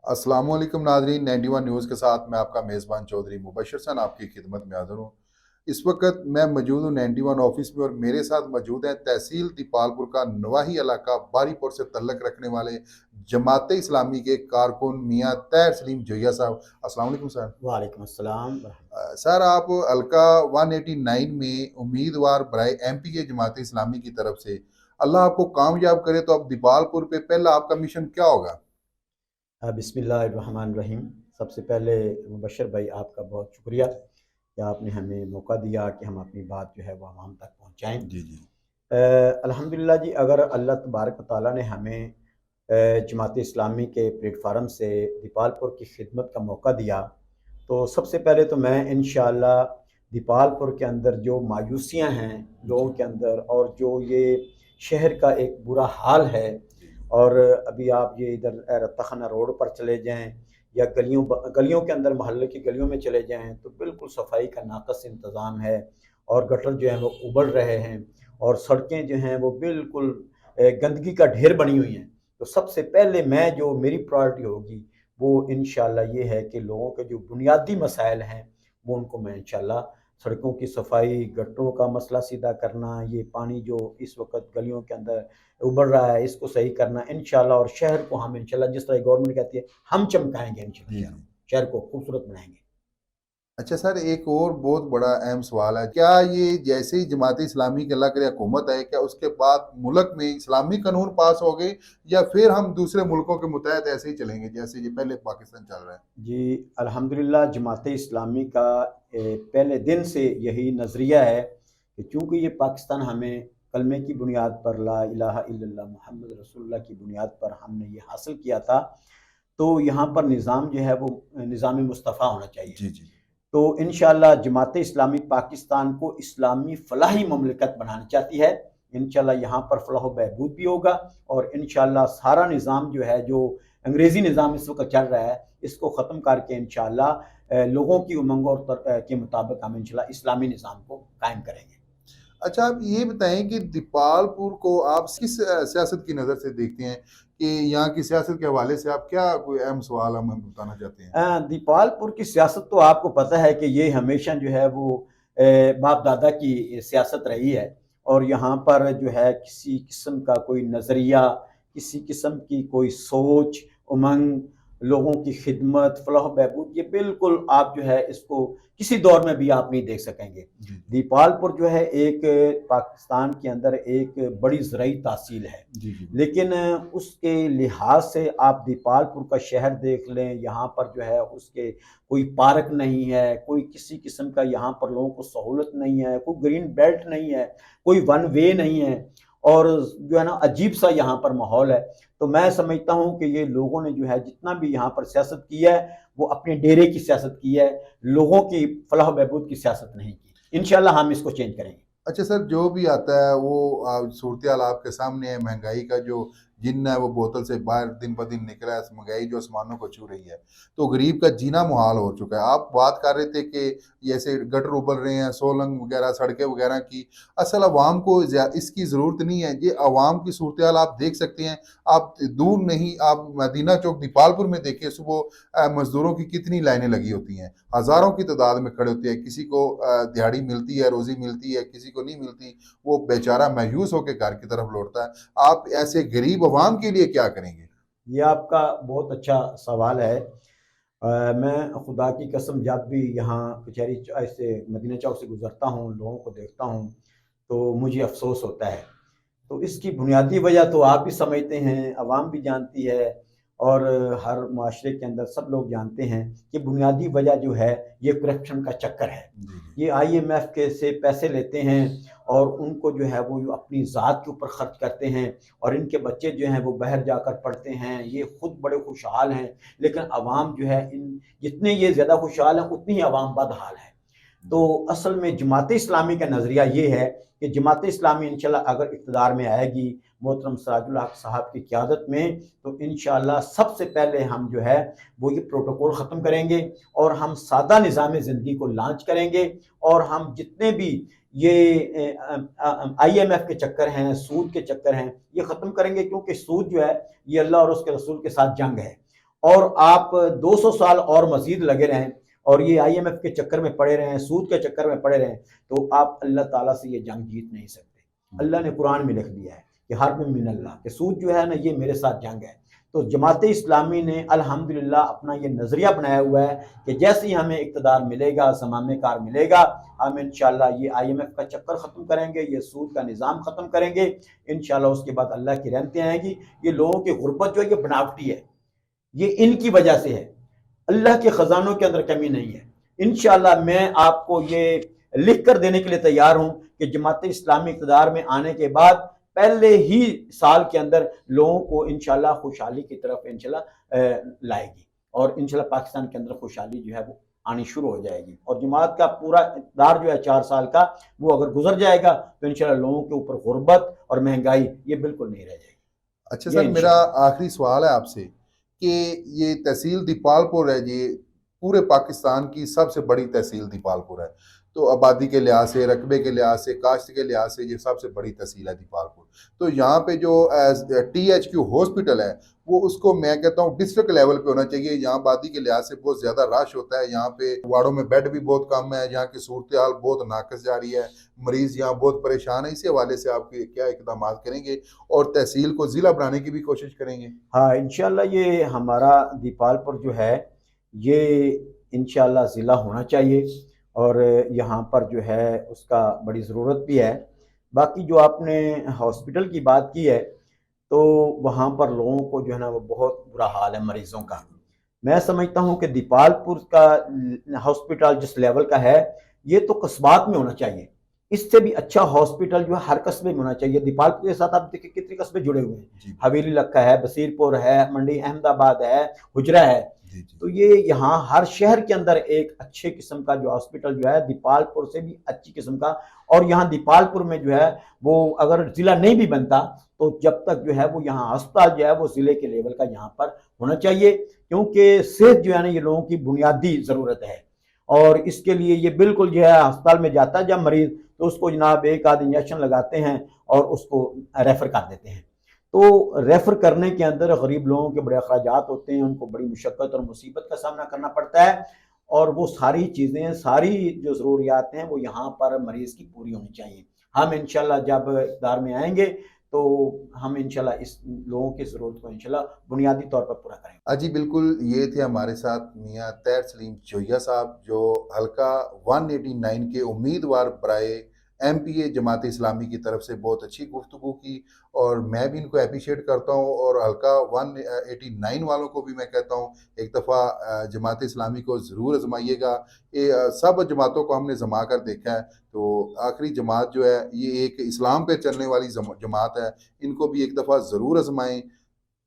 अस्सलाम वालेकुम नाजरीन, 91 न्यूज़ के साथ मैं आपका मेज़बान चौधरी मुबशर सन आपकी खिदमत में हाज़िर हूँ। इस वक्त मैं मौजूद हूँ 91 ऑफिस में और मेरे साथ मौजूद हैं तहसील दीपालपुर का नवाही इलाका बारीपुर से तल्लक रखने वाले जमात इस्लामी के कारकुन मियाँ तैर सलीम जोया साहब। अस्सलाम वालेकुम सर। वालेकुम अस्सलाम। सर आप हल्का 189 में उम्मीदवार बराए एमपीए जमात इस्लामी की तरफ से अल्लाह आपको कामयाब करे तो अब दीपालपुर पे पहला आपका मिशन क्या होगा? बिस्मिल्लाहिर्रहमानिर्रहीम। सबसे पहले मुबशर भाई आपका बहुत शुक्रिया कि आपने हमें मौका दिया कि हम अपनी बात जो है वो आवाम तक पहुँचाएँ। जी जी। अल्हम्दुलिल्लाह जी, अगर अल्लाह तबारक व तआला ने हमें जमात इस्लामी के प्लेटफार्म से दीपालपुर की खिदमत का मौका दिया, तो सबसे पहले तो मैं इंशाअल्लाह दीपालपुर के अंदर जो मायूसियाँ हैं लोगों जी के अंदर, और जो ये शहर का एक बुरा हाल है, जी। और अभी आप ये इधर रत्ताखाना रोड पर चले जाएँ या गलियों के अंदर, मोहल्ले की गलियों में चले जाएँ, तो बिल्कुल सफाई का नाक़स इंतज़ाम है, और गटर जो हैं वो उबल रहे हैं, और सड़कें जो हैं वो बिल्कुल गंदगी का ढेर बनी हुई हैं। तो सबसे पहले मैं जो मेरी प्रायोरिटी होगी वो इंशाअल्लाह ये है कि लोगों के जो बुनियादी मसाइल हैं वो उनको मैं इंशाअल्लाह, सड़कों की सफाई, गटरों का मसला सीधा करना, ये पानी जो इस वक्त गलियों के अंदर उबल रहा है इसको सही करना इंशाअल्लाह, और शहर को हम इंशाअल्लाह, जिस तरह गवर्नमेंट कहती है, हम चमकाएंगे इंशाअल्लाह, जी शहर जी। को, शहर को खूबसूरत बनाएंगे। अच्छा सर, एक और बहुत बड़ा अहम सवाल है, क्या ये जैसे ही जमात इस्लामी की अल्लाह करे हुकूमत है, क्या उसके बाद मुल्क में इस्लामी कानून पास हो गए या फिर हम दूसरे मुल्कों के मुतहत ऐसे ही चलेंगे जैसे ये पहले पाकिस्तान चल रहा है? जी, अल्हम्दुलिल्लाह जमात इस्लामी का पहले दिन से यही नज़रिया है कि चूँकि ये पाकिस्तान हमें कलमे की बुनियाद पर, ला इलाहा इल्लल्लाह मुहम्मद रसूलुल्लाह की बुनियाद पर हमने ये हासिल किया था, तो यहाँ पर निज़ाम जो है वो निज़ाम मुस्तफ़ा होना चाहिए। जी जी। तो इंशाअल्लाह जमात इस्लामी पाकिस्तान को इस्लामी फ़लाही ममलिकत बनाना चाहती है। इंशाअल्लाह यहाँ पर फ़लाह व बहबूद भी होगा, और इंशाअल्लाह सारा निज़ाम जो है, जो अंग्रेज़ी निज़ाम इस वक़्त चल रहा है, इसको ख़त्म करके इंशाअल्लाह लोगों की उमंग और के मुताबिक हम इंशाअल्लाह इस्लामी निज़ाम को कायम करेंगे। अच्छा, आप ये बताएं कि दीपालपुर को आप किस सियासत की नज़र से देखते हैं कि यहाँ की सियासत के हवाले से आप क्या कोई अहम सवाल हमें बताना चाहते हैं? दीपालपुर की सियासत तो आपको पता है कि ये हमेशा जो है वो बाप दादा की सियासत रही है, और यहाँ पर जो है किसी किस्म का कोई नज़रिया, किसी किस्म की कोई सोच, उमंग, लोगों की खिदमत, फलाह बहबूद, ये बिल्कुल आप जो है इसको किसी दौर में भी आप नहीं देख सकेंगे। जी दीपालपुर जो है एक पाकिस्तान के अंदर एक बड़ी ज़राई तहसील है, जी। जी लेकिन उसके लिहाज से आप दीपालपुर का शहर देख लें, यहाँ पर जो है उसके कोई पार्क नहीं है, कोई किसी किस्म का यहाँ पर लोगों को सहूलत नहीं है, कोई ग्रीन बेल्ट नहीं है, कोई वन वे नहीं है, और जो है ना अजीब सा यहाँ पर माहौल है। तो मैं समझता हूँ कि ये लोगों ने जो है जितना भी यहाँ पर सियासत की है वो अपने डेरे की सियासत की है, लोगों की फलाह बहबूद की सियासत नहीं की। इंशाल्लाह हम इसको चेंज करेंगे। अच्छा सर, जो भी आता है वो सूरत हाल आपके सामने है। महंगाई का जो जिन्न है वो बोतल से बाहर दिन ब दिन निकला है। महंगाई जो आसमानों को छू रही है, तो गरीब का जीना मुहाल हो चुका है। आप बात कर रहे थे कि जैसे गटर उबल रहे हैं, सोलंग वगैरह, सड़कें वगैरह की। असल अवाम को इसकी ज़रूरत नहीं है। ये अवाम की सूरत हाल आप देख सकते हैं। आप दूर नहीं, आप मदीना चौक दीपालपुर में देखिए, सुबह मजदूरों की कितनी लाइनें लगी होती हैं, हज़ारों की तादाद में खड़े होते हैं। किसी को दिहाड़ी मिलती है, रोज़ी मिलती है, किसी को नहीं मिलती। वो बेचारा मायूस होकर घर की तरफ लौटता है। आप ऐसे गरीब अवाम के लिए क्या करेंगे? ये आपका बहुत अच्छा सवाल है। मैं खुदा की कसम जब भी यहाँ कचहरी ऐसे मदीना चौक से गुजरता हूँ, लोगों को देखता हूँ, तो मुझे अफसोस होता है। तो इसकी बुनियादी वजह तो आप भी समझते हैं, आवाम भी जानती है, और हर माशरे के अंदर सब लोग जानते हैं कि बुनियादी वजह जो है ये करप्शन का चक्कर है। जी जी। ये IMF के से पैसे लेते हैं, और उनको जो है वो अपनी ज़ात के ऊपर खर्च करते हैं, और इनके बच्चे जो हैं वो बाहर जाकर पढ़ते हैं, ये खुद बड़े खुशहाल हैं, लेकिन अवाम जो है, इन जितने ये ज़्यादा खुशहाल हैं उतनी ही अवाम बदहाल है। तो असल में जमात इस्लामी का नज़रिया ये है कि जमात इस्लामी इंशाल्लाह अगर इक़्तिदार में आएगी मोहतरम सिराजुल हक साहब की क़यादत में, तो इंशाल्लाह सबसे पहले हम जो है वो ये प्रोटोकॉल ख़त्म करेंगे, और हम सादा निज़ाम ज़िंदगी को लॉन्च करेंगे, और हम जितने भी ये IMF के चक्कर हैं, सूद के चक्कर हैं, ये ख़त्म करेंगे, क्योंकि सूद जो है ये अल्लाह और उसके रसूल के साथ जंग है। اور آپ 200 سال اور مزید لگے رہیں اور یہ IMF کے چکر میں پڑے رہیں، سود کے چکر میں پڑے رہیں، تو آپ اللہ تعالیٰ سے یہ جنگ جیت نہیں سکتے۔ اللہ نے قرآن میں لکھ دیا ہے کہ حرب من اللہ، کہ سود جو ہے نا یہ میرے ساتھ جنگ ہے۔ تو جماعت اسلامی نے الحمدللہ اپنا یہ نظریہ بنایا ہوا ہے کہ جیسے ہی ہمیں اقتدار ملے گا، زمام کار ملے گا، ہم انشاءاللہ یہ IMF کا چکر ختم کریں گے، یہ سود کا نظام ختم کریں گے انشاءاللہ۔ اس کے بعد اللہ کی رحمتیں آئیں گی۔ یہ لوگوں کی غربت جو ہے یہ بناوٹی ہے، یہ ان کی وجہ سے ہے، اللہ کے خزانوں کے اندر کمی نہیں ہے۔ انشاءاللہ میں آپ کو یہ لکھ کر دینے کے لیے تیار ہوں کہ جماعت اسلامی اقتدار میں آنے کے بعد پہلے ہی سال کے اندر لوگوں کو انشاءاللہ خوشحالی کی طرف انشاءاللہ لائے گی، اور انشاءاللہ پاکستان کے اندر خوشحالی جو ہے وہ آنی شروع ہو جائے گی۔ اور جماعت کا پورا اقتدار جو ہے 4 سال کا، وہ اگر گزر جائے گا تو انشاءاللہ لوگوں کے اوپر غربت اور مہنگائی یہ بالکل نہیں رہ جائے گی۔ اچھا یہ سر، میرا انشاءاللہ آخری سوال ہے آپ سے کہ یہ تحصیل دیپال پور ہے، یہ پورے پاکستان کی سب سے بڑی تحصیل دیپال پور ہے، تو آبادی کے لحاظ سے، رقبے کے لحاظ سے، کاشت کے لحاظ سے یہ سب سے بڑی تحصیل ہے دیپال پور۔ تو یہاں پہ جو THQ ہاسپٹل ہے وہ اس کو میں کہتا ہوں ڈسٹرکٹ لیول پہ ہونا چاہیے۔ یہاں آبادی کے لحاظ سے بہت زیادہ رش ہوتا ہے، یہاں پہ واڑوں میں بیڈ بھی بہت کم ہے، یہاں کی صورتحال بہت ناقص جاری ہے، مریض یہاں بہت پریشان ہے۔ اسی حوالے سے آپ کیا اقدامات کریں گے اور تحصیل کو ضلع بنانے کی بھی کوشش کریں گے؟ ہاں انشاءاللہ یہ ہمارا دیپال پور جو ہے یہ انشاءاللہ ضلع ہونا چاہیے، اور یہاں پر جو ہے اس کا بڑی ضرورت بھی ہے۔ باقی جو آپ نے ہاسپٹل کی بات کی ہے تو وہاں پر لوگوں کو جو ہے نا وہ بہت برا حال ہے مریضوں کا۔ میں سمجھتا ہوں کہ دیپال پور کا ہاسپٹل جس لیول کا ہے یہ تو قصبات میں ہونا چاہیے، اس سے بھی اچھا ہاسپٹل جو ہے ہر قصبے میں ہونا چاہیے۔ دیپال پور کے ساتھ آپ دیکھیں کتنے قصبے جڑے ہوئے ہیں، جی حویلی لکھا ہے، بصیر پور ہے، منڈی احمد آباد ہے، حجرہ ہے۔ جی جی تو یہ یہاں ہر شہر کے اندر ایک اچھے قسم کا جو ہاسپٹل جو ہے دیپال پور سے بھی اچھی قسم کا، اور یہاں دیپال پور میں جو ہے وہ اگر ضلع نہیں بھی بنتا تو جب تک جو ہے وہ یہاں ہسپتال جو ہے وہ ضلع کے لیول کا یہاں پر ہونا چاہیے، کیونکہ صحت جو ہے نا یہ لوگوں کی بنیادی ضرورت ہے، اور اس کے لیے یہ بالکل جو ہے ہسپتال میں جاتا ہے جب مریض تو اس کو جناب ایک آدھ انجیکشن لگاتے ہیں اور اس کو ریفر کر دیتے ہیں۔ تو ریفر کرنے کے اندر غریب لوگوں کے بڑے اخراجات ہوتے ہیں، ان کو بڑی مشقت اور مصیبت کا سامنا کرنا پڑتا ہے، اور وہ ساری چیزیں، ساری جو ضروریات ہیں وہ یہاں پر مریض کی پوری ہونی چاہیے۔ ہم انشاءاللہ جب اقتدار میں آئیں گے تو ہم انشاءاللہ اس لوگوں کی ضرورت کو انشاءاللہ بنیادی طور پر پورا کریں گے۔ جی بالکل، یہ تھے ہمارے ساتھ میاں طاہر سلیم جوہیا صاحب، جو حلقہ 189 کے امیدوار برائے MPA جماعت اسلامی کی طرف سے بہت اچھی گفتگو کی، اور میں بھی ان کو اپریشیٹ کرتا ہوں، اور حلقہ 189 والوں کو بھی میں کہتا ہوں ایک دفعہ جماعت اسلامی کو ضرور آزمائیے گا۔ سب جماعتوں کو ہم نے آزما کر دیکھا ہے، تو آخری جماعت جو ہے یہ ایک اسلام پہ چلنے والی جماعت ہے، ان کو بھی ایک دفعہ ضرور آزمائیں۔